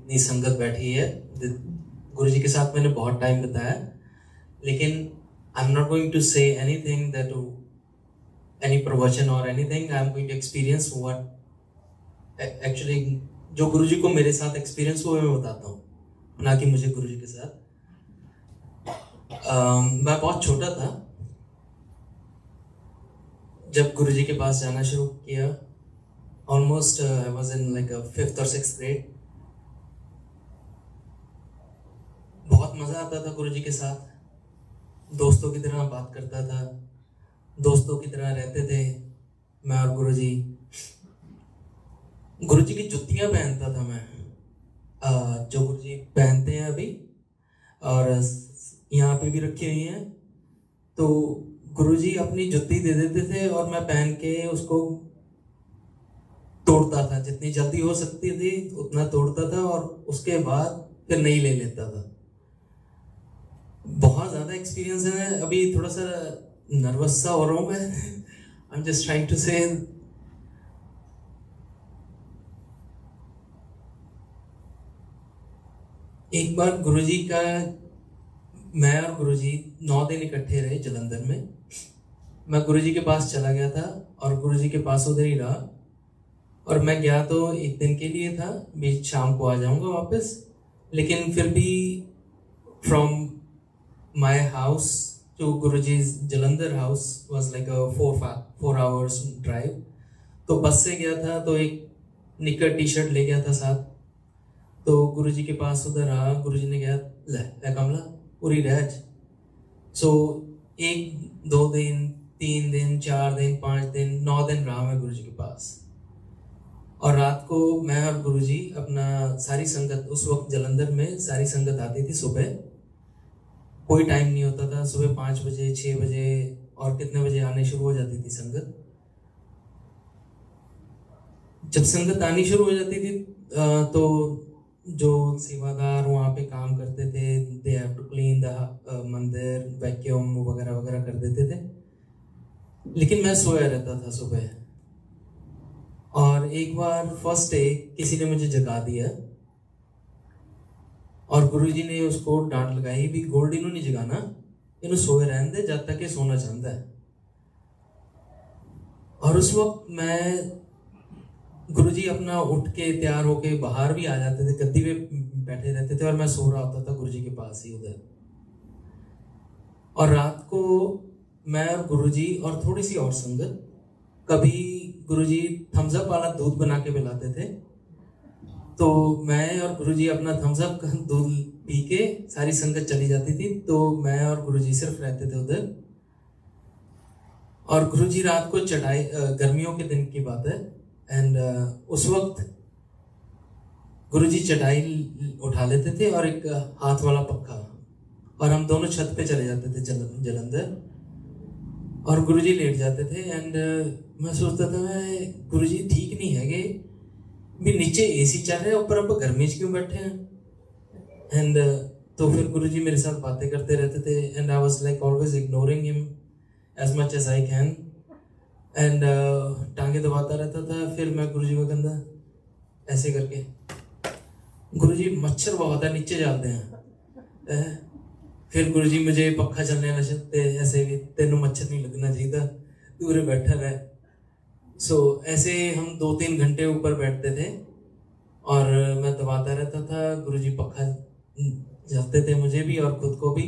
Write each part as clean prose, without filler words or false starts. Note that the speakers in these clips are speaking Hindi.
इतनी संगत बैठी है, गुरुजी के साथ मैंने बहुत टाइम बिताया, लेकिन I am not going to say anything that any प्रवचन और anything. I am going to experience what actually जो गुरुजी को मेरे साथ एक्सपीरियंस हुआ मैं बताता हूँ, ना कि मुझे गुरुजी के साथ। मैं बहुत छोटा था जब गुरुजी के पास जाना शुरू किया। Almost I was in like 5th और 6th ग्रेड। बहुत मजा आता था गुरुजी के साथ, दोस्तों की तरह बात करता था, दोस्तों की तरह रहते थे मैं और गुरुजी। गुरुजी की जुत्तियां पहनता था मैं, जो गुरुजी पहनते हैं अभी, और यहाँ पे भी रखी हुई हैं। तो गुरुजी अपनी जुत्ती दे देते थे और मैं पहन के उसको तोड़ता था, जितनी जल्दी हो सकती थी उतना तोड़ता था, और उसके बाद फिर नई ले लेता था। बहुत ज़्यादा एक्सपीरियंस है। अभी थोड़ा सा नर्वस सा हो रहा हूँ मैं। I am just trying to say एक बार गुरुजी का, मैं और गुरुजी 9 दिन इकट्ठे रहे जलंधर में। मैं गुरुजी के पास चला गया था और गुरुजी के पास उधर ही रहा, और मैं गया तो एक दिन के लिए था, बीच शाम को आ जाऊंगा वापस। लेकिन फिर भी फ्रॉम माय हाउस टू गुरुजी's Jalandhar house was like a 4 hours drive. तो बस से गया था, तो एक निकर टी शर्ट ले गया था साथ। तो गुरुजी के पास उधर रहा, गुरुजी ने कहा ले कमला पूरी रहज। सो 1 2 दिन 3 दिन 4 दिन 5 दिन 9 दिन रहा मैं गुरुजी के पास। और रात को मैं और गुरुजी अपना सारी संगत, उस वक्त जलंधर में सारी संगत आती थी सुबह, कोई टाइम नहीं होता था, सुबह 5 बजे 6 बजे और कितने बजे आने शुरू हो जाती थी संगत। जब संगत आनी शुरू हो जाती थी तो जो सेवादार वहाँ पे काम करते थे, they have to clean the mandir, vacuum वगैरह वगैरह कर देते थे। लेकिन मैं सोया रहता था सुबह, और एक बार फर्स्ट डे किसी ने मुझे जगा दिया, और गुरुजी ने उसको डांट लगाई भी, गोल्डी नू नहीं जगाना, इन्हें सोए रहने दे जब तक ये सोना चाहता है। और उस वक्त मैं, गुरुजी अपना उठ के तैयार होके बाहर भी आ जाते थे, गद्दी पे बैठे रहते थे, और मैं सो रहा होता था गुरुजी के पास ही उधर। और रात को मैं और गुरुजी और थोड़ी सी और संगत, कभी गुरुजी थम्स अप वाला दूध बना के पिलाते थे, तो मैं और गुरुजी अपना थम्स अप का दूध पी के सारी संगत चली जाती थी, तो मैं और गुरुजी सिर्फ रहते थे उधर। और गुरुजी रात को चटाई, गर्मियों के दिन की बात है, एंड उस वक्त गुरुजी चटाई उठा लेते थे और एक हाथ वाला पक्का, और हम दोनों छत पे चले जाते थे जलंधर, और गुरुजी लेट जाते थे। एंड मैं सोचता था मैं, गुरुजी ठीक नहीं है कि भी नीचे एसी चल रहा है, ऊपर आप गर्मी में क्यों बैठे हैं। एंड तो फिर गुरुजी मेरे साथ बातें करते रहते थे, and I was like always ignoring him as much as I can, and टांगे दबाता रहता था। फिर मैं गुरुजी को कहता ऐसे करके, गुरुजी मच्छर बहुत है नीचे जाते हैं। फिर गुरुजी मुझे पक्का चलने लगे, ऐसे भी तेनों मच्छर नहीं लगना चाहिए, दूर बैठा रहे। सो ऐसे हम 2-3 घंटे ऊपर बैठते थे, और मैं दबाता रहता था, गुरुजी पक्का जलते थे मुझे भी और खुद को भी।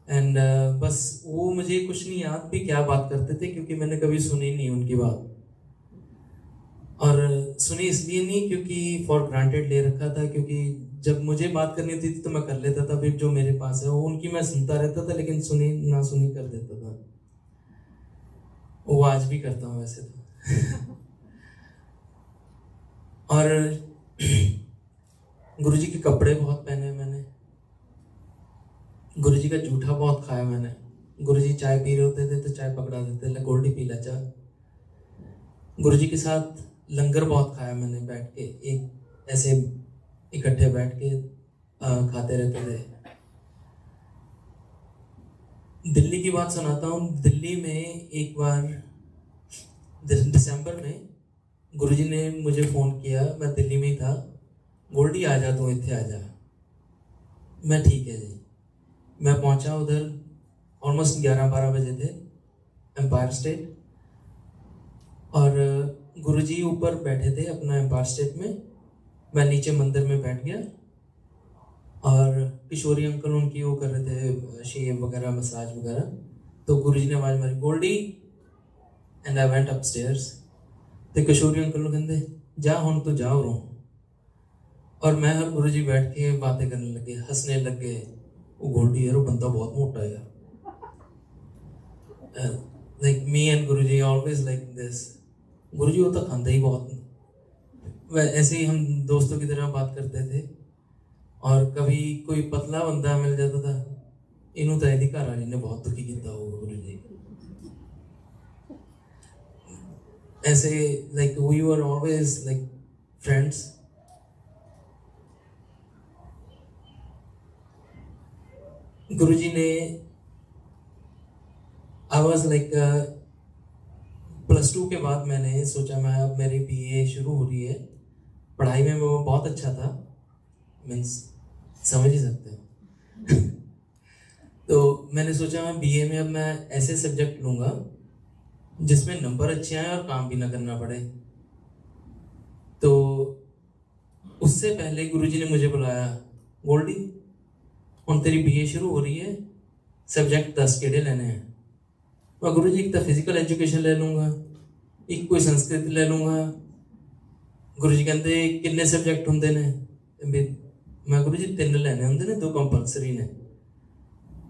एंड बस वो मुझे कुछ नहीं याद भी क्या बात करते थे, क्योंकि मैंने कभी सुनी नहीं उनकी बात, और सुनी इसलिए नहीं क्योंकि फॉर ग्रांटेड ले रखा था, क्योंकि जब मुझे बात करनी होती थी तो मैं कर लेता था, फिर जो मेरे पास है वो उनकी मैं सुनता रहता था, लेकिन सुनी ना सुनी कर देता था। वो आज भी करता हूँ वैसे तो। और गुरुजी के कपड़े बहुत पहने मैंने, गुरुजी का जूठा बहुत खाया मैंने। गुरुजी चाय पी रहे होते थे तो चाय पकड़ा देते, ले गोल्डी पी ला चाय। गुरुजी के साथ लंगर बहुत खाया मैंने, बैठ के एक ऐसे इकट्ठे बैठ के खाते रहते थे। दिल्ली की बात सुनाता हूँ। दिल्ली में एक बार दिसंबर में गुरुजी ने मुझे फ़ोन किया, मैं दिल्ली में ही था, गोल्डी आ जा, तू इत्थे आ जा। मैं ठीक है जी। मैं पहुंचा उधर, ऑलमोस्ट 11-12 बजे थे, एम्पायर स्टेट। और गुरुजी ऊपर बैठे थे अपना एम्पायर स्टेट में, मैं नीचे मंदिर में बैठ गया। और किशोरी अंकल उनकी वो कर रहे थे, शेव वगैरह, मसाज वगैरह। तो गुरुजी ने आवाज मारी, Goldy. And I went upstairs. तो किशोरी अंकल कहते, जा हुण तू जा उरों। और मैं और गुरुजी बैठ के बातें करने लगे, हंसने लगे। वो गोल्डी यार, वो बंदा बहुत मोटा है यार। Like me and Guruji always like this. Guruji वो तो खांदा ही बहुत। ऐसे ही हम दोस्तों की तरह बात करते थे। और कभी कोई पतला बंदा मिल जाता था, इनू तो यदि घर वाली ने बहुत दुखी किया होगा गुरुजी। ऐसे like we were always like friends. Guruji ने, आई वाज लाइक +2 के बाद मैंने सोचा मैं अब मेरी BA शुरू हो रही है। पढ़ाई में वो बहुत अच्छा था, मीन्स समझ ही सकते हो। तो मैंने सोचा मैं BA में अब मैं ऐसे सब्जेक्ट लूँगा जिसमें नंबर अच्छे आए और काम भी ना करना पड़े। तो उससे पहले गुरुजी ने मुझे बुलाया, गोल्डी हुण तेरी BA शुरू हो रही है, सब्जेक्ट 10 केड़े लेने हैं। मैं गुरुजी एक तो फिजिकल एजुकेशन ले लूँगा, एक कोई संस्कृत ले लूँगा। गुरुजी कहते किन्ने सब्जेक्ट होंगे ने? मैं गुरुजी 3 लेने होंगे ने, 2 कंपलसरी ने।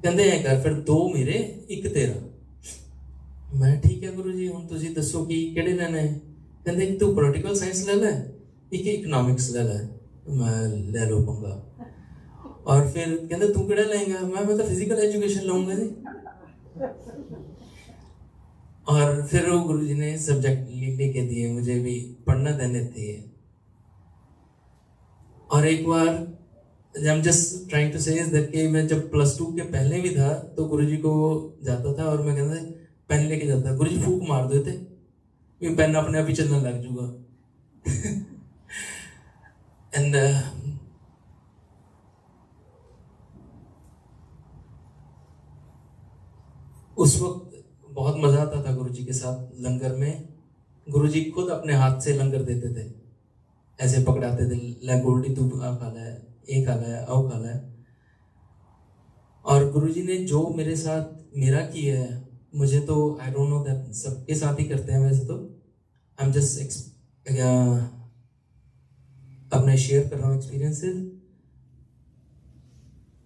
कहते हैं कर फिर 2 मेरे 1 तेरा। मैं ठीक है गुरुजी, हुण तुसीं दसो कि केड़े लेने हैं। कहते एक तू पॉलिटिकल साइंस ले लै, एक इकनॉमिक्स ले लै। मैं ले लो पंगा। और फिर कहते तू केड़ा लेंगा? मैं तो फिजिकल एजुकेशन लूँगा जी। और फिर वो गुरुजी ने सब्जेक्ट लेके दिए, मुझे भी पढ़ना देने थे। और एक बार I am just trying to say that कि मैं जब +2 के पहले भी था तो गुरुजी को जाता था और मैं कहता पेन लेके जाता, गुरुजी फूक मार देते, ये पेन अपने आप ही चलने लग जाऊगा। एंड उस वक्त बहुत मजा आता था गुरुजी के साथ लंगर में। गुरुजी खुद अपने हाथ से लंगर देते थे, ऐसे पकड़ाते थे, ले गोल्डी तू आ खा ले, ये खा ले, आओ खा ले। और गुरुजी ने जो मेरे साथ मेरा किया है, मुझे तो आई डोंट नो दैट सबके साथ ही करते हैं वैसे तो। आई एम जस्ट अपने शेयर कर रहा हूँ एक्सपीरियंसेस।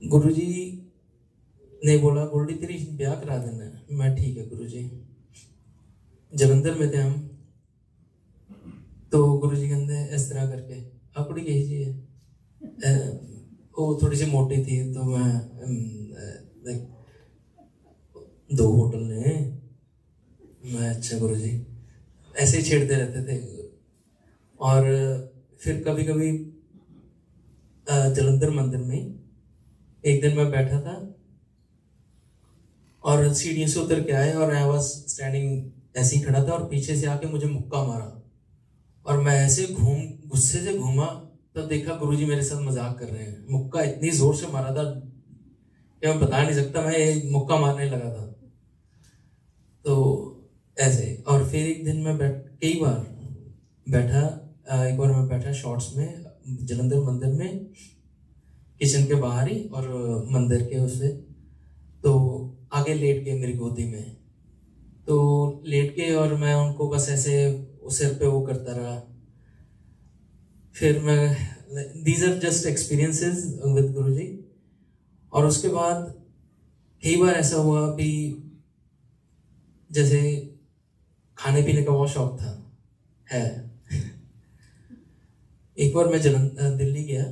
गुरुजी ने बोला गोल्डी तेरी ब्याह करा देना है। मैं ठीक है गुरुजी। जलंधर में थे हम, तो गुरुजी कहते इस तरह करके अपनी कही जी है, वो थोड़ी सी मोटी थी, तो मैं लाइक 2 होटल ने। मैं अच्छा गुरुजी, ऐसे ही छेड़ते रहते थे। और फिर कभी कभी जलंधर मंदिर में एक दिन मैं बैठा था और सीढ़ियों से उतर के आए और आई वाज स्टैंडिंग ऐसे ही खड़ा था और पीछे से आके मुझे मुक्का मारा। और मैं ऐसे गुस्से से घूमा, तब देखा गुरुजी मेरे साथ मजाक कर रहे हैं। मुक्का इतनी जोर से मारा था कि मैं बता नहीं सकता, मैं मुक्का मारने लगा था। तो ऐसे, और फिर एक दिन मैं कई बार बैठा, एक बार मैं बैठा शॉर्ट्स में जलंधर मंदिर में, किचन के बाहर ही और मंदिर के उससे, तो आगे लेट गए मेरी गोदी में। तो लेट गए और मैं उनको बस ऐसे सिर पे वो करता रहा। फिर मैं, these are just experiences with Guruji. और उसके बाद कई बार ऐसा हुआ भी, जैसे खाने पीने का बहुत शौक था है। एक बार मैं दिल्ली गया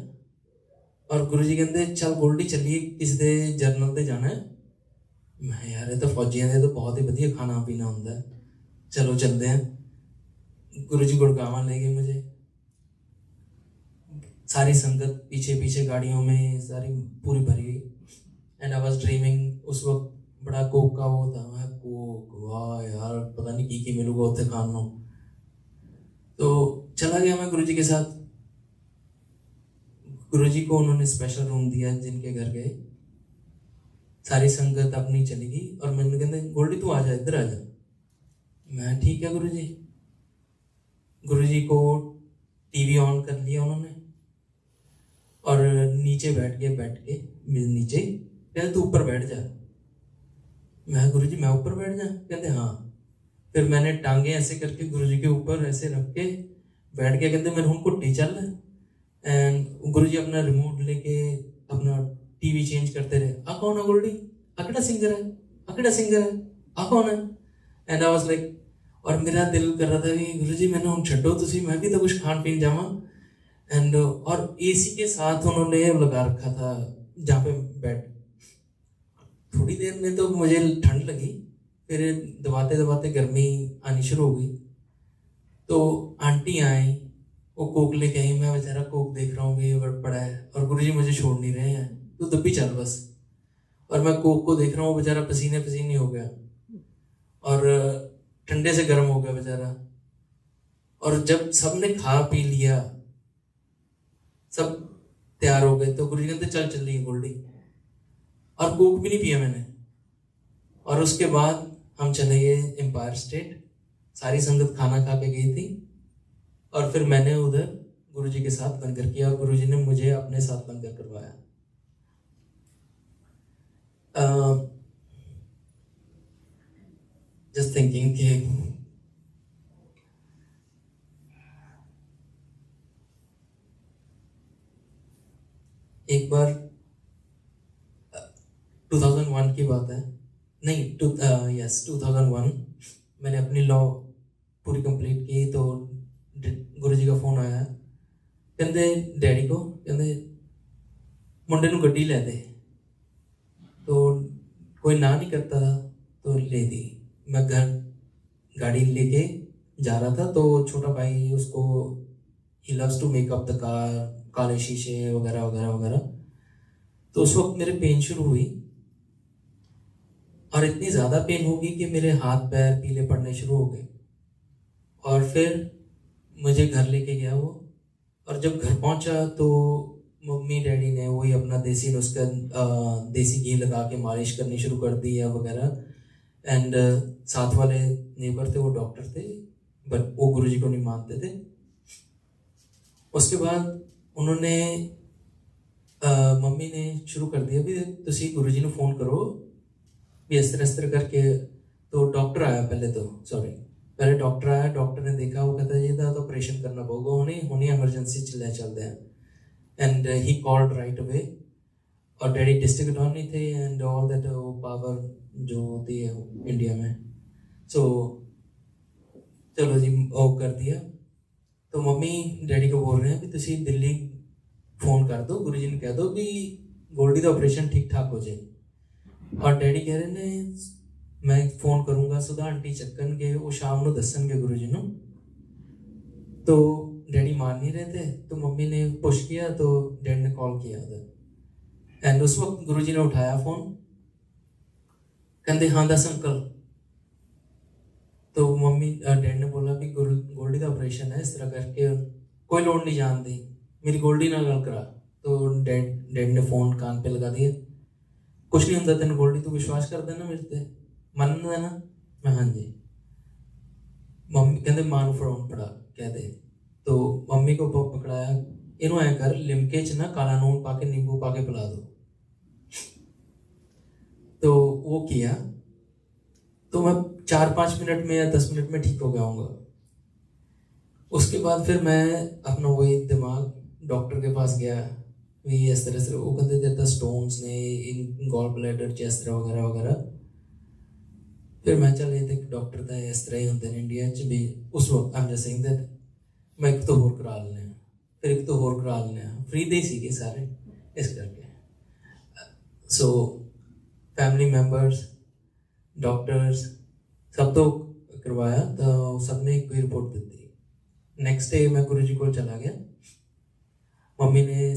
और गुरुजी कहते चल गोल्डी चलिए किसी दे जरनल ते जाना है। मैं यार ये तो फौजियां दे तो बहुत ही बढ़िया खाना पीना होता है, चलो चलते हैं। गुरुजी गुड़गांव ले गए मुझे, सारी संगत पीछे पीछे गाड़ियों में सारी पूरी भरी गई। एंड आई वाज ड्रीमिंग, उस वक्त बड़ा कोक का वो था, मैं कोक, वाह यार पता नहीं की मिलूगा उत्थे खान। तो चला गया मैं गुरुजी के साथ। गुरुजी को उन्होंने स्पेशल रूम दिया, जिनके घर गए सारी संगत अपनी चली गई और मैंने कहते गोल्डी तू आ जा, इधर आ जा। मैं ठीक है गुरुजी। गुरुजी को टीवी ऑन कर लिया उन्होंने और नीचे बैठ के मेरे नीचे कहते तू ऊपर बैठ जा। मैं गुरुजी मैं ऊपर बैठ जा? कहते हाँ। फिर मैंने टांगे ऐसे करके गुरुजी के ऊपर ऐसे रख के बैठ के कहते मेरे हम कुट्टी चल। एंड गुरुजी अपना रिमोट लेके अपना टीवी चेंज करते रहे। आ कौन है गोल्डी? अकड़ा सिंगर है, अकड़ा सिंगर है, आ कौन है? एंड आई वाज लाइक, और मेरा दिल कर रहा था कि गुरुजी मैंने हम छड्डो तुसी, मैं भी तो कुछ खान पीन जावा। एंड और एसी के साथ उन्होंने लगा रखा था जहाँ पे बेड। थोड़ी देर में तो मुझे ठंड लगी, फिर दबाते दबाते गर्मी आनी शुरू हो गई। तो आंटी आई, वो कोक लेके आई। मैं बेचारा कोक देख रहा हूँ ये पड़ा है और गुरुजी मुझे छोड़ नहीं रहे हैं, तो दबी चल बस। और मैं कोक को देख रहा हूँ, बेचारा पसीने पसीने हो गया और ठंडे से गर्म हो गया बेचारा। और जब सबने खा पी लिया, सब तैयार हो गए, तो गुरुजी कहते चल चल रही गोल्डी। और कोक भी नहीं पिया मैंने। और उसके बाद हम चले गए एम्पायर स्टेट। सारी संगत खाना खा के गई थी और फिर मैंने उधर गुरुजी के साथ लंगर किया और गुरुजी ने मुझे अपने साथ लंगर करवाया। जस्ट थिंकिंग कि एक बार 2001 की बात है, नहीं यस 2001, मैंने अपनी लॉ पूरी कंप्लीट की तो गुरुजी का फोन आया। कहते डैडी को कहते मुंडे नूं गड्डी लै दे। तो कोई ना नहीं करता था तो ले दी। मैं घर गाड़ी लेके जा रहा था तो छोटा भाई उसको ही loves to make up the car, काले शीशे वगैरह वगैरह वगैरह। तो उस वक्त मेरे पेन शुरू हुई और इतनी ज़्यादा पेन होगी कि मेरे हाथ पैर पीले पड़ने शुरू हो गए। और फिर मुझे घर लेके गया वो, और जब घर पहुंचा तो मम्मी डैडी ने वही अपना देसी नुस्खा देसी घी लगा के मालिश करनी शुरू कर दी है वगैरह। एंड साथ वाले नेबर थे, वो डॉक्टर थे, बट वो गुरुजी को नहीं मानते थे। उसके बाद उन्होंने मम्मी ने शुरू कर दिया भी तुसी गुरुजी ने फ़ोन करो भी इस तरह करके। तो डॉक्टर आया पहले डॉक्टर आया। डॉक्टर ने देखा, वो कहता है ये तो ऑपरेशन करना पड़ेगा, हुणे एमरजेंसी चले चलते हैं। And he called right away. और डैडी डिस्ट्रिक्ट अटॉर्नी थे एंड ऑल दैट पावर जो होती है इंडिया में। सो चलो जी वो कर दिया। तो मम्मी डैडी को बोल रहे हैं कि तुसी दिल्ली फोन कर दो, गुरुजी ने कह दो भी गोल्डी का ऑपरेशन ठीक ठाक हो जाए। और डैडी कह रहे ने मैं फोन करूंगा सुधा आंटी चक्कन के, वो शाम को दसन गुरुजी ने। तो डैडी मान नहीं रहे थे तो मम्मी ने पुश किया तो डैड ने कॉल किया उधर। एंड उस वक्त गुरुजी ने उठाया फोन, कहते हाँ दस अंकल। तो मम्मी डैड ने बोला भी गोल्डी का ऑपरेशन है इस तरह करके, कोई लोड नहीं जानती, मेरी गोल्डी ना गल करा। तो डैड ने फोन कान पे लगा दिया। कुछ नहीं होता तेन गोल्डी, तू विश्वास कर देना मेरे ते, मन देना। मैं हाँ जी। मम्मी कहते मां फोन पड़ा कह दे। तो मम्मी को पकड़ाया, इनू ऐ कर लिमके च ना काला नून पा के नींबू पा के पिला दो। तो वो किया तो मैं 4-5 मिनट में या 10 मिनट में ठीक हो गया हूँगा। उसके बाद फिर मैं अपना वही दिमाग डॉक्टर के पास गया भी इस तरह से। वो कहते थे स्टोन्स ने इन गॉल ब्लैडर चेस्ट वगैरह वगैरह। फिर मैं चल ये डॉक्टर था इस तरह ही होंगे इंडिया च भी उस वक्त। आई एम जस्ट सेइंग दैट मैं एक तो होर करा लेने, फिर एक तो होर करा लेने, फ्री दे ही सारे इस करके। सो फैमिली मेंबर्स, डॉक्टर्स सब तो करवाया तो सबने एक रिपोर्ट दी। नेक्स्ट डे मैं गुरुजी को चला गया। मम्मी ने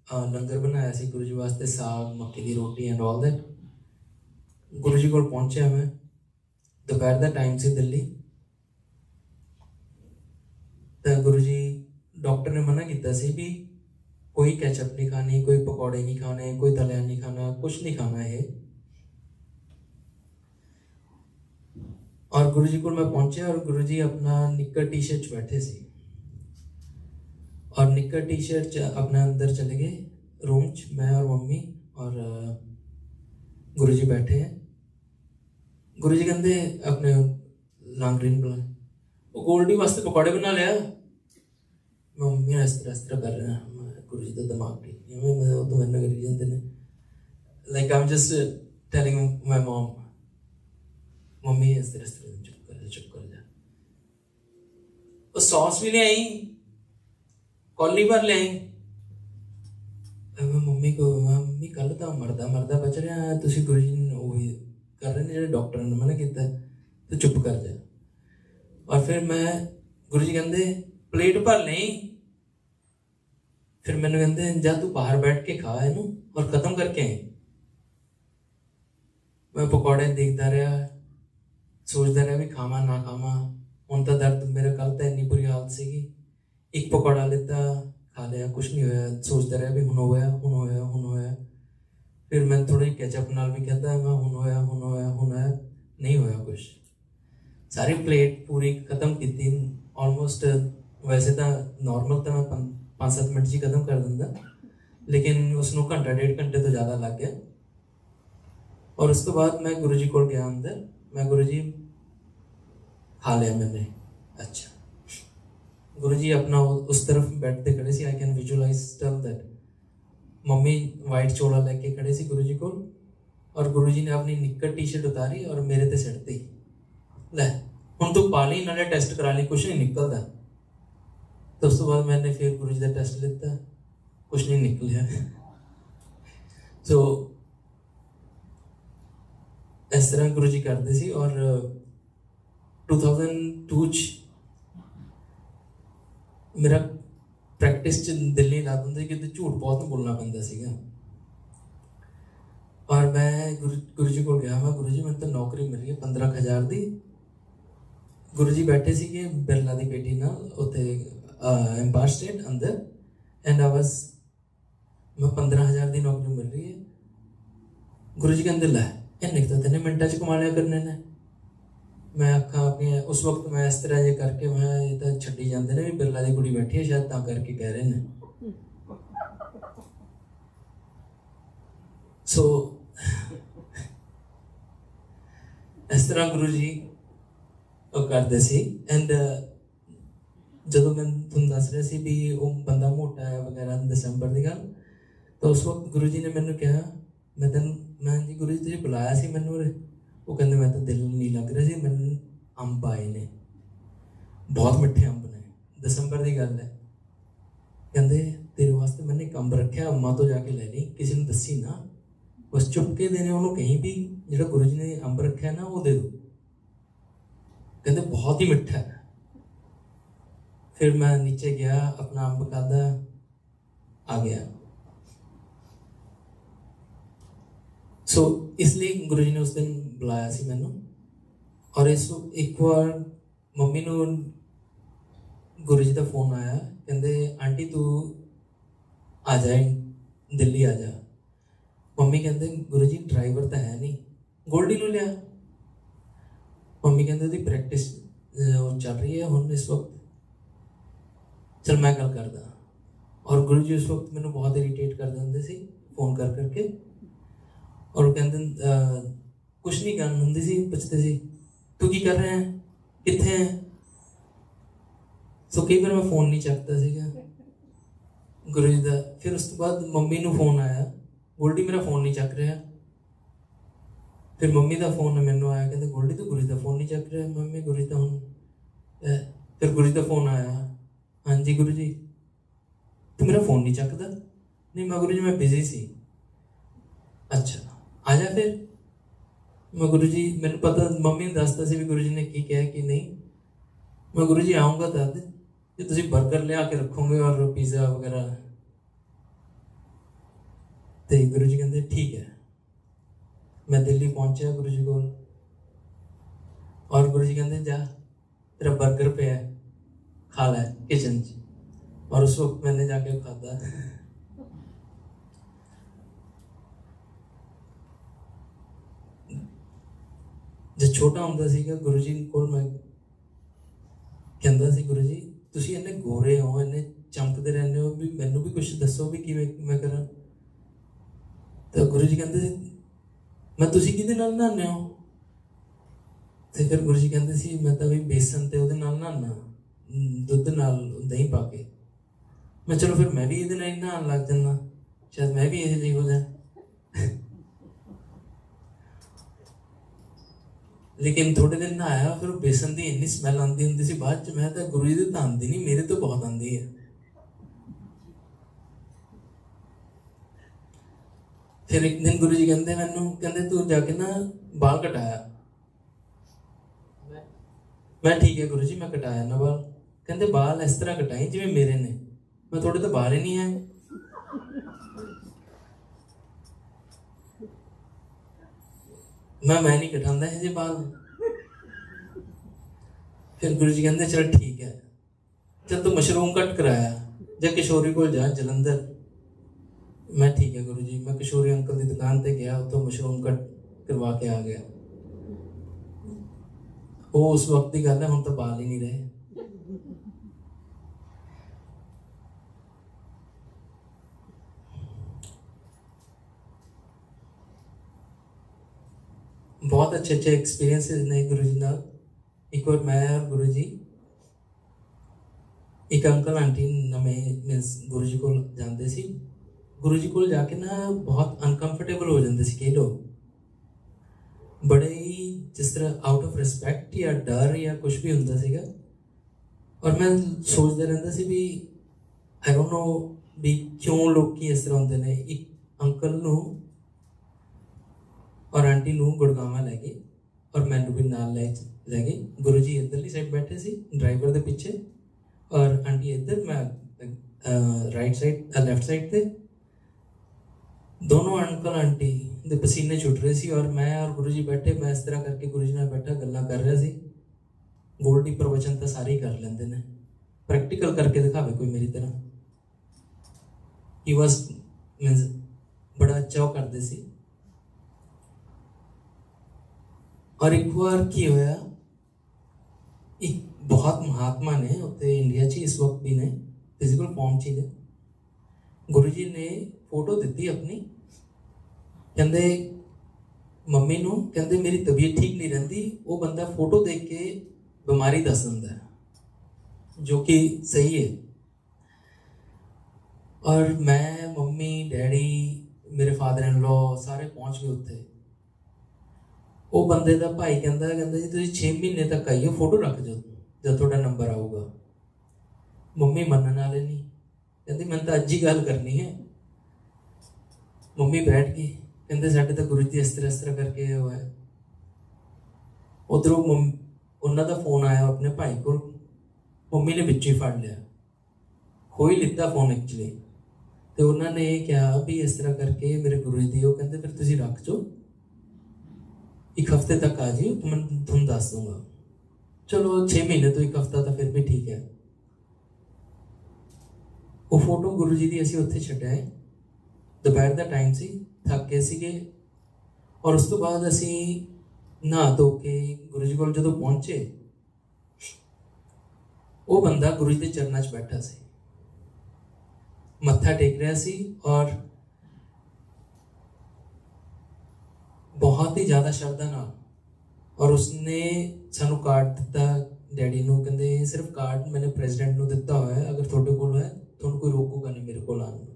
लंगर बनाया सी गुरुजी वास्ते, साग मक्की की रोटी एंड ऑल दैट। गुरुजी को पहुंचा मैं दोपहर का टाइम से दिल्ली। तो गुरुजी डॉक्टर ने मना किया सी भी कोई केचप नहीं खानी, कोई पकौड़े नहीं खाने, कोई तलिया नहीं खाना, कुछ नहीं खाना है। और गुरुजी को मैं पहुंचे और गुरुजी अपना निक्कर टी शर्ट बैठे सी और निक्कर टी शर्ट अपने अंदर चले गए रूम च, मैं और मम्मी और गुरुजी बैठे हैं। गुरुजी कहते अपने लांगरीन बुला वो गोल्डी वास्ते पकौड़े बना लिया। मम्मी इस तरह कर रहे हैं, गुरुजी का दिमाग ठीक नहीं है, मैं वो तो मैंने करी जाते ने like I am just telling my mom mummy इस तरह चुप कर जा। वो सॉस भी ले आई, कॉली भर ले आई। मैं मम्मी को मम्मी कल तो मरदा मरदा बच रहा तुसी गुरुजी ने वही कर रहे ने जो डॉक्टर ने मना किया तो चुप कर जा। और फिर मैं गुरुजी कहते प्लेट भर नहीं, फिर मैंने कहते जा तू बाहर बैठ के खा इनू और खत्म करके आई। मैं पकौड़े देखता रहा, सोचता रहा भी खावा ना खावा। हूँ तो दर्द मेरे कल तो इन्नी बुरी हालत सी, एक पकौड़ा लेता खा लिया, कुछ नहीं होया, सोचता रहा भी हुन होया। फिर मैं थोड़ी केचप नाल भी कहता मैं हुन होया, नहीं होया कुछ। सारी प्लेट पूरी खत्म की ऑलमोस्ट। वैसे तो नॉर्मल तो मैं 5-7 मिनट जी खत्म कर दिंदा, लेकिन उसनों घंटा 1.5 घंटे तो ज़्यादा लग गया। और उस तो बाद मैं गुरुजी को गया अंदर, मैं गुरुजी खा लिया मैंने। अच्छा, गुरुजी अपना उस तरफ बैठते खड़े सी, I can visualise tell that. Mummy white चोला लेके खड़े सी गुरुजी को, और गुरुजी ने अपनी निक्कर टी शर्ट उतारी और मेरे ते सिट दी। ले हुण तू पा ली, नाले टेस्ट करा ली, कुछ नहीं निकलता। तो उस तो बाद मैंने फिर गुरुजी का टेस्ट लिता, कुछ नहीं निकलिया। तो इस तरह गुरुजी करते सी। और 2002 मेरा प्रैक्टिस च दिल नहीं लगता ਹੁੰਦਾ कि झूठ बहुत बोलना पैंदा सीगा। और मैं गुरुजी को गया, मैं गुरुजी मैंने तो नौकरी मिल रही है 15,000 दी। गुरुजी बैठे सीगे बिरला दी बेटी नाल उत्ते एम्पायर स्टेट अंदर, एंड आई वाज मैं 15,000 दी नौकरी मिल रही है। गुरुजी कहते लै इन्ने तो 3 मिनटां च कमा लिया करने ने। मैं आखा अपनी उस वक्त मैं इस तरह जे करके मैं ये तो छड्डी जाते ने भी बिरला दी कुड़ी बैठी है शायद ता करके कह रहे ने। सो इस तरह गुरुजी करते सी। एंड जो मैं तुम दस रहे सी भी वो बंदा मोटा है वगैरह दिसंबर की गल, तो उस वक्त गुरुजी ने मैंने कहा मैं जी गुरुजी तुझे बुलाया सी मैनू, वो कहते मैं तो दिल नहीं लग रहा सी, मैंने अंब आए ने बहुत मिठे अंब ने, दिसंबर की गल है। कहते तेरे वास्ते मैंने एक अंब रखा, अम्मा तो जाके ले ली, किसी ने दसी ना, बस चुपके देने उन्होंने कहीं भी जो गुरुजी ने अंब रखा ना वो दे दो। कहते बहुत ही मिठा है। फिर मैं नीचे गया, अपना अंब खादा, आ गया। सो इसलिए गुरुजी ने उस दिन बुलाया सी मैनू। और इस एक बार मम्मी नू गुरुजी का फोन आया, कहते आंटी तू आ जाए दिल्ली आ जा। मम्मी कहते गुरुजी ड्राइवर तो है नहीं, गोल्डी नू लिया। मम्मी कहते प्रैक्टिस चल रही है हुण इस वक्त, चल मैं गल करदा। और गुरुजी उस वक्त मैंने बहुत इरीटेट कर देंगे सी फोन कर करके, और कहते कुछ नहीं गल होंदी सी, पुछते सी तू की कर रहे हैं, कित्थे हैं। सो कई बार मैं फोन नहीं चकता सीगा गुरुजी का। फिर उस तो बाद मम्मी नू फोन आया, गोल्डी मेरा फोन नहीं चक रहा। फिर मम्मी का फोन मैनू आया, कहते गोल्डी तो गुरुजी का फोन नहीं चक रहा। मम्मी गुरुजी का हूँ, फिर गुरुजी का फोन आया, हाँ जी गुरुजी तू मेरा फोन नहीं चकता। नहीं मैं गुरुजी मैं बिजी सी। अच्छा आ जा फिर। मैं गुरुजी मैंने पता मम्मी ने दसता सी भी गुरुजी ने की कहा कि नहीं। मैं गुरुजी आऊँगा तद जो तुम बर्गर ले आके रखोगे और पिज़्ज़ा वगैरह। तो गुरुजी कहते ठीक है। मैं दिल्ली पहुंचा गुरुजी को, और गुरुजी कहते जा तेरा बर्गर पे है खा लै किचन च। और उस वक्त मैंने जाके खादा। जब छोटा हुंदा सीगा गुरु जी कोल मैं कहंदा सी, गुरु जी तुसीं इन्ने गोरे हो, इन्ने चमकदे रहंदे हो, भी मैनूं भी कुछ दस्सो भी किवें मैं करां। तो गुरु जी कहंदे सी, मैं तुसीं किहदे नाल नहाने हो? ते फिर गुरु जी कहंदे सी, मैं तां भी बेसन ते उहदे नाल नहाना, दुद्ध नाल दही पा के। मैं चलो फिर मैं भी इहदे नाल नहान लग जाना, शायद मैं भी इहो जिही हो जां। लेकिन थोड़े दिन नहाया, फिर बेसन की इन्नी स्मैल आती होंगी सी बाद च, मैं तो गुरु जी तो आती नहीं, मेरे तो बहुत आती है। फिर एक दिन गुरु जी कहते मैनू, कहते तू जाके ना बाल कटाया। मैं ठीक है गुरु जी, मैं कटाया ना बाल। कहते बाल इस तरह कटाई जिवें मेरे ने। मैं थोड़े तो बाल ही नहीं है। मैं नहीं कटांदा है जी बाल। फिर गुरु जी कहते चल ठीक है, चल तू मशरूम कट कराया, जा किशोरी को जा जलंधर। मैं ठीक है गुरु जी, मैं किशोरी अंकल की दुकान पर गया, उतो मशरूम कट करवा के आ गया। वो उस वक्त की गल है, हम तो बाल ही नहीं रहे। बहुत अच्छे अच्छे एक्सपीरियंसिस ने गुरु जी नाल। एक बार मैं और गुरु जी, एक अंकल आंटी नवें मीनस गुरु जी को जाते सी। गुरु जी को जाके ना बहुत अनकंफर्टेबल हो जाते सी कई लोग, बड़े ही जिस तरह आउट ऑफ रिस्पैक्ट या डर या कुछ भी होंदा सीगा। और मैं सोचता रहता सी भी आई डोंट नो भी क्यों लोग इस तरह होंदे ने। एक अंकल नू और आंटी नू गुड़गावा लै गए और मैनू भी नाल लै गए। गुरु जी इधरली साइड बैठे सी ड्राइवर के पीछे, और आंटी इधर, मैं राइट साइड लैफ्ट साइड पे। दोनों अंकल आंटी दे पसीने छुट रहे सी, और मैं और गुरु जी बैठे, मैं इस तरह करके गुरु जी नाल बैठा गल्लां कर रहा सी। गोल्डी प्रवचन तो सारे ही कर लेंदे ने, प्रैक्टिकल करके दिखावे कोई मेरी तरह। ही वाज मींस बड़ा अच्छा वो करते सी। और एक बार की होया, एक बहुत महात्मा ने उत्ते इंडिया च इस वक्त भी ने, फिजिकल फॉर्म च ने। गुरु जी ने फोटो दी अपनी, कहते मम्मी नू, कहते मेरी तबीयत ठीक नहीं रहती। वो बंदा फोटो देख के बीमारी दस दिंदा है, जो कि सही है। और मैं मम्मी डैडी मेरे फादर इन लॉ सारे पहुंच गए उत्थे। वो बंदे का भाई कहता जी तुम 6 महीने तक आइए, फोटो रख जाओ, जब थोड़ा नंबर आऊगा। मम्मी मनने वाले नहीं, कहती मैं तो अज ही गल करनी है। मम्मी बैठ गई, कहते साढ़े तो गुरु जी इस तरह करके वो है। उधरों उन्होंने फोन आया अपने भाई को, मम्मी ने बिच ही फड़ लिया, हो ही लिता फोन एक्चुअली। तो उन्होंने कहा भी इस तरह करके मेरे गुरु जी, वो कहते फिर तुम रख जाओ, एक हफ्ते तक आ जाइए तो मैं तुम दस दूंगा। चलो 6 महीने तो एक हफ्ता तो फिर भी ठीक है। वो फोटो गुरु जी की असीं उत्थे छड्डाए, दोपहर का टाइम सी, थक गए सीगे। और उस तो बाद असीं नहा धो के गुरु जी को जो पहुंचे, वो बंदा गुरु जी के चरणों च बैठा सी, मत्था टेक रहा सी, और बहुत ही ज़्यादा श्रद्धा नाल। और उसने सानू कार्ड दिता डैडी नू, कहते सिर्फ कार्ड मैंने प्रेजिडेंट नू दिता हुआ है, अगर थोड़े को है थोड़ा कोई रोकूगा नहीं मेरे को आने।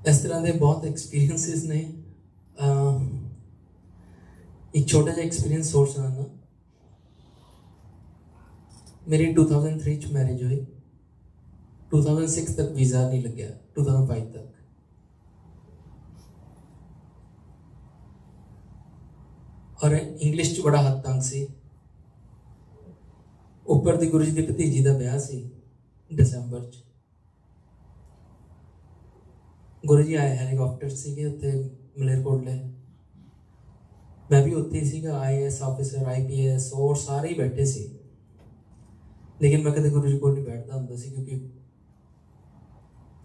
इस तरह के बहुत एक्सपीरियंसिस ने। एक छोटा जा एक्सपीरियंस सोच सुनाना। मेरी 2003 च मैरिज हुई, 2006 तक वीज़ा नहीं लग्या, 2005 तक। और इंग्लिश च बड़ा हद तंग सी। उपर दी गुरु जी की भतीजी का ब्याह सी दिसंबर च। गुरु जी आए हैलीकॉप्टर से उत्थे मलेरकोटले, मैं भी उत्थे सीगा, IAS ऑफिसर IPS और सारे ही बैठे सी। लेकिन मैं कदे गुरु जी को नहीं बैठता होंदा सी, क्योंकि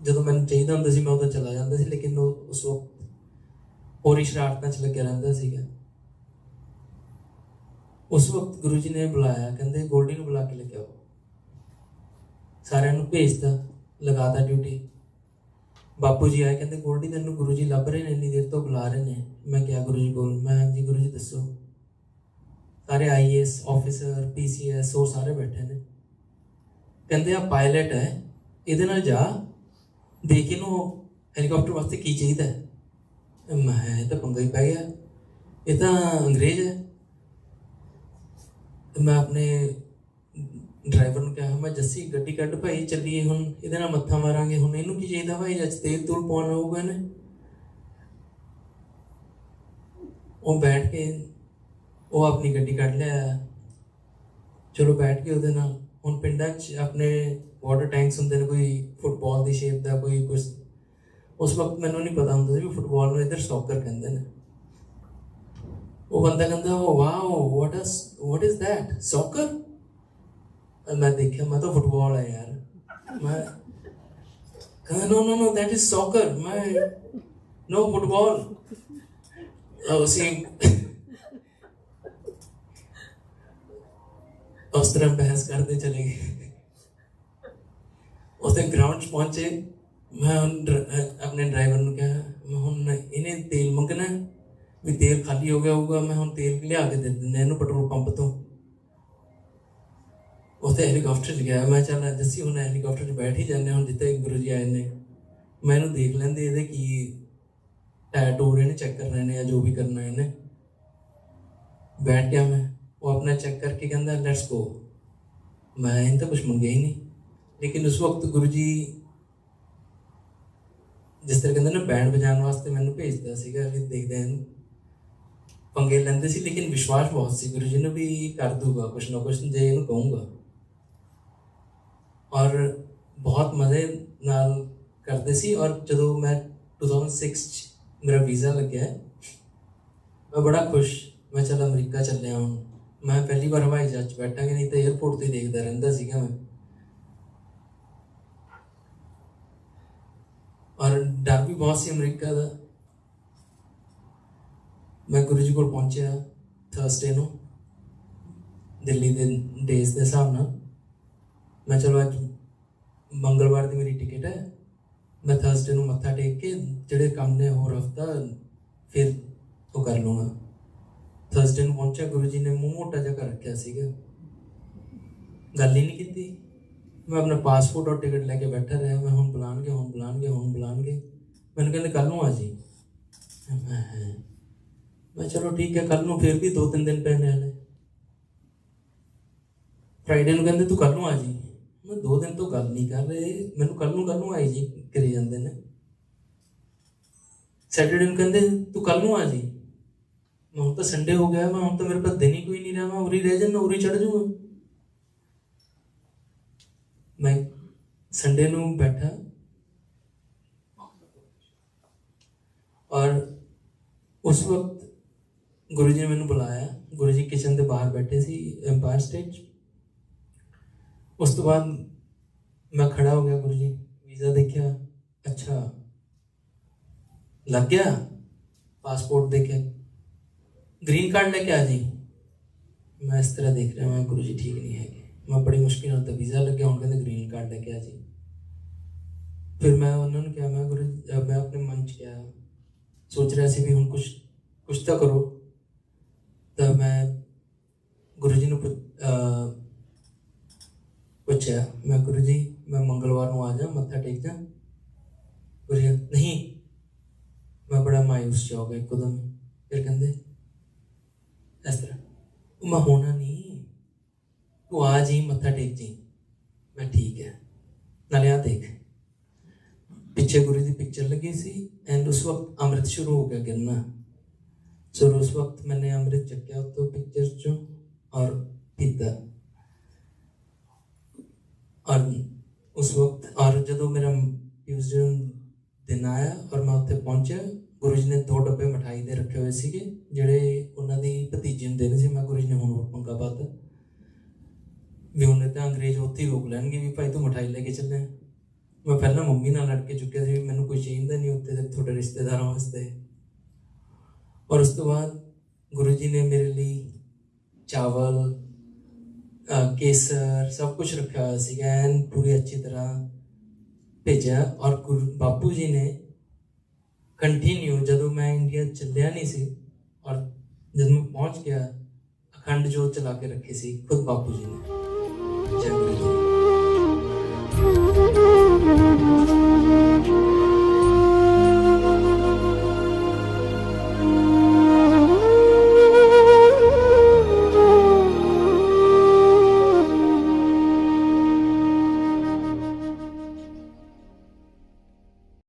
जो मैंने चाहिए होंदा सी मैं उधर चला जाता सी। लेकिन उस वक्त ਹੋਰ ਹੀ ਸ਼ਰਾਰਤਾਂ 'ਚ ਲੱਗਿਆ ਰਹਿੰਦਾ ਸੀਗਾ। ਉਸ ਵਕਤ ਗੁਰੂ ਜੀ ਨੇ ਬੁਲਾਇਆ, ਕਹਿੰਦੇ ਗੋਲਡੀ ਨੂੰ ਬੁਲਾ ਕੇ ਲੈ ਕੇ ਆਓ। ਸਾਰਿਆਂ ਨੂੰ ਭੇਜਤਾ, ਲਗਾਤਾ ਡਿਊਟੀ। ਬਾਪੂ ਜੀ ਆਏ, ਕਹਿੰਦੇ ਗੋਲਡੀ ਤੈਨੂੰ ਗੁਰੂ ਜੀ ਲੱਭ ਰਹੇ ਨੇ, ਇੰਨੀ ਦੇਰ ਤੋਂ ਬੁਲਾ ਰਹੇ ਨੇ। ਮੈਂ ਕਿਹਾ ਗੁਰੂ ਜੀ ਕੋਲ? ਮੈਂ ਹਾਂਜੀ ਗੁਰੂ ਜੀ ਦੱਸੋ। ਸਾਰੇ IAS ਆਫਿਸਰ, PCS ਉਹ ਸਾਰੇ ਬੈਠੇ ਨੇ। ਕਹਿੰਦੇ ਆ ਪਾਇਲਟ ਹੈ, ਇਹਦੇ ਨਾਲ ਜਾ ਦੇਖ ਇਹਨੂੰ ਹੈਲੀਕਾਪਟਰ ਵਾਸਤੇ ਕੀ ਚਾਹੀਦਾ। ਮੈਂ ਇਹ ਤਾਂ ਪੰਗਾ ਹੀ ਪੈ ਗਿਆ, ਇਹ ਤਾਂ ਅੰਗਰੇਜ਼ ਹੈ। ਮੈਂ ਆਪਣੇ ਡਰਾਈਵਰ ਨੂੰ ਕਿਹਾ, ਮੈਂ ਜੱਸੀ ਗੱਡੀ ਕੱਢ ਭਾਈ, ਚੱਲੀਏ ਹੁਣ, ਇਹਦੇ ਨਾਲ ਮੱਥਾ ਮਾਰਾਂਗੇ। ਹੁਣ ਇਹਨੂੰ ਕੀ ਚਾਹੀਦਾ ਭਾਈ, ਅੱਜ ਤੇਲ ਤੂਲ ਪਾਉਣਾ ਹੋਊਗਾ ਇਹਨੇ। ਉਹ ਬੈਠ ਕੇ ਉਹ ਆਪਣੀ ਗੱਡੀ ਕੱਢ ਲਿਆ, ਚਲੋ ਬੈਠ ਕੇ ਉਹਦੇ ਨਾਲ। ਹੁਣ ਪਿੰਡਾਂ 'ਚ ਆਪਣੇ ਵਾਟਰ ਟੈਂਕਸ ਹੁੰਦੇ ਨੇ, ਕੋਈ ਫੁੱਟਬਾਲ ਦੀ ਸ਼ੇਪ ਦਾ, ਕੋਈ ਕੁਛ। ਉਸ ਵਕਤ ਮੈਨੂੰ ਨਹੀਂ ਪਤਾ ਹੁੰਦਾ ਸੀ ਵੀ ਫੁੱਟਬਾਲ ਨੂੰ ਇੱਧਰ ਸੌਕਰ ਕਹਿੰਦੇ ਨੇ। ਉਹ ਬੰਦਾ ਕਹਿੰਦਾ wow what is that, soccer? ਮੈਂ ਦੇਖਿਆ, ਮੈਂ ਤਾਂ ਫੁੱਟਬਾਲ ਹੈ ਯਾਰ। ਮੈਂ ਕਹਿੰਦਾ no that is soccer। ਮੈਂ no ਫੁੱਟਬਾਲ। ਅਸੀਂ ਉਸ ਤਰ੍ਹਾਂ ਬਹਿਸ ਕਰਦੇ ਚਲੇ ਗਏ। ਉੱਥੇ ਗਰਾਊਂਡ 'ਚ ਪਹੁੰਚੇ। ਮੈਂ ਆਪਣੇ ਡਰਾਈਵਰ ਨੂੰ ਕਿਹਾ, ਮੈਂ ਹੁਣ ਇਹਨੇ ਤੇਲ ਮੰਗਣਾ ਵੀ ਤੇਲ ਖਾਲੀ ਹੋ ਗਿਆ ਹੋਊਗਾ, ਮੈਂ ਹੁਣ ਤੇਲ ਲਿਆ ਕੇ ਦੇ ਦਿੰਦਾ ਇਹਨੂੰ ਪੈਟਰੋਲ ਪੰਪ ਤੋਂ। ਉੱਥੇ ਹੈਲੀਕਾਪਟਰ 'ਚ ਗਿਆ। ਮੈਂ ਚੱਲ ਜੱਸੀ ਹੁਣ ਹੈਲੀਕਾਪਟਰ 'ਚ ਬੈਠ ਹੀ ਜਾਂਦੇ, ਹੁਣ ਜਿੱਥੇ ਗੁਰੂ ਜੀ ਆਏ ਨੇ। ਮੈਂ ਇਹਨੂੰ ਦੇਖ ਲੈਂਦੇ, ਇਹਦੇ ਕੀ ਟਾਇਰ ਟੂਰ ਇਹਨੇ ਚੈੱਕ ਕਰਨੇ ਨੇ ਜਾਂ ਜੋ ਵੀ ਕਰਨਾ ਇਹਨੇ। ਬੈਠ ਗਿਆ ਮੈਂ, ਉਹ ਆਪਣਾ ਚੈੱਕ ਕਰਕੇ ਕਹਿੰਦਾ ਲੈਟਸ ਗੋ। ਮੈਂ ਇਹਨੇ ਤਾਂ ਕੁਛ ਮੰਗਿਆ ਹੀ ਨਹੀਂ। ਲੇਕਿਨ ਉਸ ਵਕਤ ਗੁਰੂ ਜੀ ਜਿਸ ਤਰ੍ਹਾਂ ਕਹਿੰਦੇ ਨਾ ਬੈਂਡ ਵਜਾਉਣ ਵਾਸਤੇ ਮੈਨੂੰ ਭੇਜਦਾ ਸੀਗਾ ਵੀ ਦੇਖਦੇ ਇਹਨੂੰ। ਪੰਗੇ ਲੈਂਦੇ ਸੀ ਲੇਕਿਨ ਵਿਸ਼ਵਾਸ ਬਹੁਤ ਸੀ ਗੁਰੂ ਜੀ ਨੂੰ ਵੀ ਕਰ ਦੂਗਾ ਕੁਛ ਨਾ ਕੁਛ ਜੇ ਇਹਨੂੰ ਕਹੂੰਗਾ। ਔਰ ਬਹੁਤ ਮਜ਼ੇ ਨਾਲ ਕਰਦੇ ਸੀ। ਔਰ ਜਦੋਂ ਮੈਂ 2006 'ਚ ਮੇਰਾ ਵੀਜ਼ਾ ਲੱਗਿਆ, ਮੈਂ ਬੜਾ ਖੁਸ਼। ਮੈਂ ਚੱਲ ਅਮਰੀਕਾ ਚੱਲਿਆ ਹੁਣ। ਮੈਂ ਪਹਿਲੀ ਵਾਰ ਹਵਾਈ ਜਹਾਜ਼ 'ਚ ਬੈਠਾਂਗੇ, ਨਹੀਂ ਤਾਂ ਏਅਰਪੋਰਟ 'ਤੇ ਦੇਖਦਾ ਰਹਿੰਦਾ ਸੀਗਾ ਮੈਂ। ਔਰ ਡਰ ਵੀ ਬਹੁਤ ਸੀ ਅਮਰੀਕਾ ਦਾ। ਮੈਂ ਗੁਰੂ ਜੀ ਕੋਲ ਪਹੁੰਚਿਆ ਥਰਸਡੇ ਨੂੰ, ਦਿੱਲੀ ਦੇ ਡੇਜ਼ ਦੇ ਹਿਸਾਬ ਨਾਲ। ਮੈਂ ਚਲੋ ਅੱਜ ਮੰਗਲਵਾਰ ਦੀ ਮੇਰੀ ਟਿਕਟ ਹੈ, ਮੈਂ ਥਰਸਡੇ ਨੂੰ ਮੱਥਾ ਟੇਕ ਕੇ ਜਿਹੜੇ ਕੰਮ ਨੇ ਹੋਰ ਹਫਤਾ ਫਿਰ ਉਹ ਕਰ ਲੂँਗਾ। ਥਰਸਡੇ ਨੂੰ ਪਹੁੰਚਿਆ, ਗੁਰੂ ਜੀ ਨੇ ਮੂੰਹ ਮੋਟਾ ਜਿਹਾ ਕਰ ਰੱਖਿਆ ਸੀਗਾ, ਗੱਲ ਹੀ ਨਹੀਂ ਕੀਤੀ। ਮੈਂ ਆਪਣਾ ਪਾਸਪੋਰਟ ਔਰ ਟਿਕਟ ਲੈ ਕੇ ਬੈਠਾ ਰਿਹਾ। ਮੈਂ ਹੁਣ ਬੁਲਾਉਣਗੇ, ਹੁਣ ਬੁਲਾਉਣਗੇ, ਹੁਣ ਬੁਲਾਉਣਗੇ। ਮੈਨੂੰ ਕਹਿੰਦੇ ਕੱਲ੍ਹ ਨੂੰ ਆ ਜੀ। ਮੈਂ ਚਲੋ ਠੀਕ ਹੈ ਕੱਲ੍ਹ ਨੂੰ। ਫਿਰ ਵੀ 2-3 ਦਿਨ ਪੈਣੇ ਵਾਲੇ। ਫਰਾਈਡੇ ਨੂੰ ਕਹਿੰਦੇ ਤੂੰ ਕੱਲ੍ਹ ਨੂੰ ਆ ਜੀ। ਮੈਂ 2 ਦਿਨ ਤੋਂ ਗੱਲ ਨਹੀਂ ਕਰ ਰਹੇ, ਮੈਨੂੰ ਕੱਲ੍ਹ ਨੂੰ ਆਈ ਜੀ ਕਰੀ ਜਾਂਦੇ ਨੇ। ਸੈਟਰਡੇ ਨੂੰ ਕਹਿੰਦੇ ਤੂੰ ਕੱਲ੍ਹ ਨੂੰ ਆ ਜੀ। ਮੈਂ ਹੁਣ ਤਾਂ ਸੰਡੇ ਹੋ ਗਿਆ, ਮੈਂ ਹੁਣ ਤਾਂ ਮੇਰੇ ਪਾਸ ਦਿਨ ਹੀ ਕੋਈ ਨਹੀਂ ਰਿਹਾ, ਮੈਂ ਉਰੀ ਰਹਿ ਜਾਂਦਾ, ਉਰੀ ਚੜ੍ਹ ਜਾਊਂਗਾ। ਮੈਂ ਸੰਡੇ ਨੂੰ ਬੈਠਾ ਔਰ ਉਸ ਵਕਤ ਗੁਰੂ ਜੀ ਨੇ ਮੈਨੂੰ ਬੁਲਾਇਆ। ਗੁਰੂ ਜੀ ਕਿਚਨ ਦੇ ਬਾਹਰ ਬੈਠੇ ਸੀ ਐम्पायर स्टेट 'ਚ। ਉਸ ਤੋਂ ਬਾਅਦ ਮੈਂ ਖੜਾ ਹੋ ਗਿਆ। ਗੁਰੂ ਜੀ ਵੀਜ਼ਾ ਦੇਖਿਆ, ਅੱਛਾ ਲੱਗ ਗਿਆ। ਪਾਸਪੋਰਟ ਦੇਖਿਆ, ਗ੍ਰੀਨ ਕਾਰਡ ਲੈ ਕੇ ਆ ਜੀ। ਮੈਂ ਇਸ ਤਰ੍ਹਾਂ ਦੇਖ ਰਿਹਾ, ਮੈਂ ਗੁਰੂ ਜੀ ਠੀਕ ਨਹੀਂ ਹੈਗੇ। ਮੈਂ ਬੜੀ ਮੁਸ਼ਕਿਲ ਨਾਲ ਤਾਂ ਵੀਜ਼ਾ ਲੱਗਿਆ, ਹੁਣ ਕਹਿੰਦੇ ਗ੍ਰੀਨ ਕਾਰਡ ਲੈ ਕੇ ਆ ਜੀ। ਫਿਰ ਮੈਂ ਉਹਨਾਂ ਨੂੰ ਕਿਹਾ, ਮੈਂ ਗੁਰੂ ਮੈਂ ਆਪਣੇ ਮਨ 'ਚ ਕਿਹਾ, ਸੋਚ ਰਿਹਾ ਸੀ ਵੀ ਹੁਣ ਕੁਛ ਤਾਂ ਕਰੋ। ਤਾਂ ਮੈਂ ਗੁਰੂ ਜੀ ਨੂੰ ਪੁੱਛਿਆ, ਮੈਂ ਗੁਰੂ ਜੀ ਮੈਂ ਮੰਗਲਵਾਰ ਨੂੰ ਆ ਜਾ, ਮੱਥਾ ਟੇਕ ਜਾ। ਗੁਰੂ ਜੀ ਨਹੀਂ। ਮੈਂ ਬੜਾ ਮਾਯੂਸ ਹੋ ਗਿਆ ਇੱਕਦਮ। ਫਿਰ ਕਹਿੰਦੇ ਇਸ ਤਰ੍ਹਾਂ, ਮੈਂ ਹੋਣਾ ਨਹੀਂ, ਤੂੰ ਆ ਜੀ, ਮੱਥਾ ਟੇਕ ਜੀ। ਮੈਂ ਠੀਕ ਹੈ। ਨਾਲੇ ਆ ਦੇਖ ਪਿੱਛੇ ਗੁਰੂ ਦੀ ਪਿਕਚਰ ਲੱਗੀ ਸੀ ਐਂਡ ਉਸ ਵਕਤ ਅੰਮ੍ਰਿਤ ਸ਼ੁਰੂ ਹੋ ਗਿਆ ਗਿਰਨਾ। ਸੋ ਉਸ ਵਕਤ मैंने अमृत चक्या तो पिक्चर चो और पीता। और उस वक्त और जो मेरा ट्यूसडे दिन आया और मैं उत्थे पहुंचा, गुरु जी ने 2 डब्बे मिठाई दे रखे हुए थे ਜਿਹੜੇ ਉਹਨਾਂ ਦੀ ਭਤੀਜੀ ਨੂੰ ਦੇਣੇ ਸੀ। ਮੈਂ ਗੁਰੂ ਜੀ ਨੇ ਹੁਣ ਪੰਗਾ ਪਾਤਾ ਵੀ ਉਹਨੇ ਤਾਂ ਅੰਗਰੇਜ਼ ਉੱਥੇ ਹੀ ਰੋਕ ਲੈਣਗੇ ਵੀ ਭਾਈ ਤੂੰ ਮਿਠਾਈ ਲੈ ਕੇ ਚੱਲੇ। ਮੈਂ ਪਹਿਲਾਂ ਮੰਮੀ ਨਾਲ ਲੜ ਕੇ ਚੁੱਕਿਆ ਸੀ ਵੀ ਮੈਨੂੰ ਕੋਈ ਚਾਹੀਦਾ ਨਹੀਂ ਉੱਥੇ ਦੇ ਤੁਹਾਡੇ ਰਿਸ਼ਤੇਦਾਰਾਂ ਵਾਸਤੇ। और ਉਸ ਤੋਂ ਬਾਅਦ ਗੁਰੂ ਜੀ ਨੇ ਮੇਰੇ ਲਈ ਚਾਵਲ ਕੇਸਰ ਸਭ ਕੁਝ ਰੱਖਿਆ ਹੋਇਆ ਸੀਗਾ ਐਨ ਪੂਰੀ ਅੱਛੀ ਤਰ੍ਹਾਂ ਭੇਜਿਆ। ਔਰ ਬਾਪੂ ਜੀ ਨੇ ਕੰਟੀਨਿਊ, ਜਦੋਂ ਮੈਂ ਇੰਡੀਆ ਚੱਲਿਆ ਨਹੀਂ ਸੀ ਔਰ ਜਦੋਂ ਮੈਂ ਪਹੁੰਚ ਗਿਆ, ਅਖੰਡ ਜੋਤ ਚਲਾ ਕੇ ਰੱਖੀ ਸੀ ਖੁਦ ਬਾਪੂ ਜੀ ਨੇ। ਜੈ ਗੁਰੂ ਜੀ।